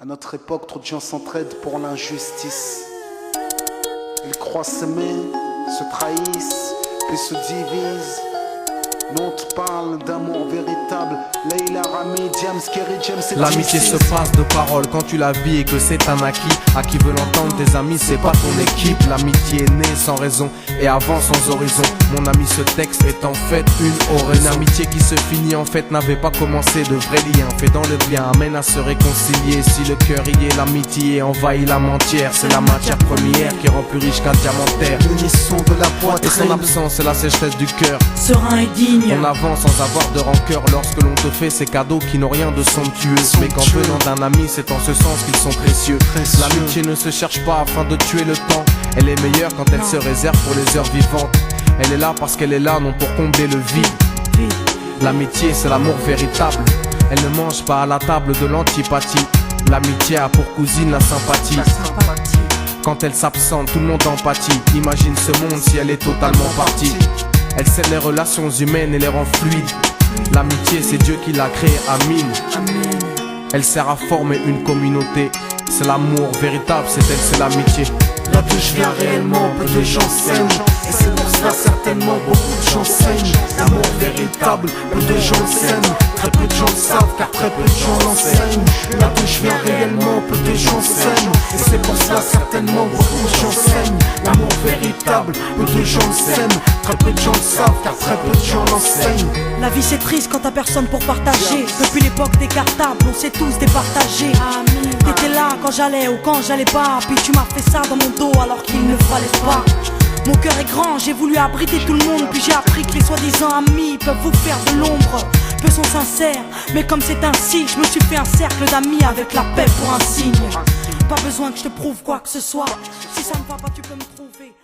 À notre époque, trop de gens s'entraident pour l'injustice. Ils croient s'aimer, se trahissent, puis se divisent. Nous on te parle d'amour véritable. Leila, Rami, James, Kerry, James et L'amitié se passe de paroles quand tu la vis et que c'est un acquis. À qui veut l'entendre, tes amis, c'est pas ton équipe. L'amitié est née sans raison et avant sans horizon. Mon ami, ce texte est en fait une oraison. Une amitié qui se finit en fait n'avait pas commencé. De vrais liens faits dans le bien amène à se réconcilier. Si le cœur y est, l'amitié envahit la mentière. C'est la matière première qui rend plus riche qu'un diamantaire. Le son de la Et son poitrine. absence, c'est la sécheresse du cœur. Serein et digne. On avance sans avoir de rancœur lorsque l'on te fait ces cadeaux qui n'ont rien de somptueux. Mais qu'en venant d'un ami, c'est en ce sens qu'ils sont précieux. L'amitié ne se cherche pas afin de tuer le temps. Elle est meilleure quand elle se réserve pour les heures vivantes. Elle est là parce qu'elle est là, non pour combler le vide. L'amitié, c'est l'amour véritable. Elle ne mange pas à la table de l'antipathie. L'amitié a pour cousine la sympathie. Quand elle s'absente, tout le monde empathie. Imagine ce monde si elle est totalement partie. Elle scelle les relations humaines et les rend fluides. L'amitié, c'est Dieu qui l'a créée, Amin. Elle sert à former une communauté. C'est l'amour véritable, c'est elle, c'est l'amitié. Là d'où je viens réellement, peu de gens s'aiment. Et c'est pour cela certainement beaucoup de gens saignent. L'amour véritable, peu de gens s'aiment. Très peu de gens le savent car très peu de gens l'enseignent. Là d'où je viens réellement, peu de gens s'aiment. Et c'est pour cela certainement beaucoup de gens saignent. L'amour véritable, peu de gens le s'aiment. Très peu de gens le savent car très peu de gens l'enseignent. La vie c'est triste quand t'as personne pour partager. Depuis l'époque des cartables, on s'est tous départagés. T'étais là quand j'allais ou quand j'allais pas. Puis tu m'as fait ça dans mon dos alors qu'il ne fallait pas. Mon cœur est grand, j'ai voulu abriter tout le monde. Puis j'ai appris que les soi-disant amis peuvent vous faire de l'ombre. Peu sont sincères, mais comme c'est ainsi, je me suis fait un cercle d'amis avec la paix pour un signe. Pas besoin que je te prouve quoi que ce soit. Si ça ne va pas tu peux me trouver.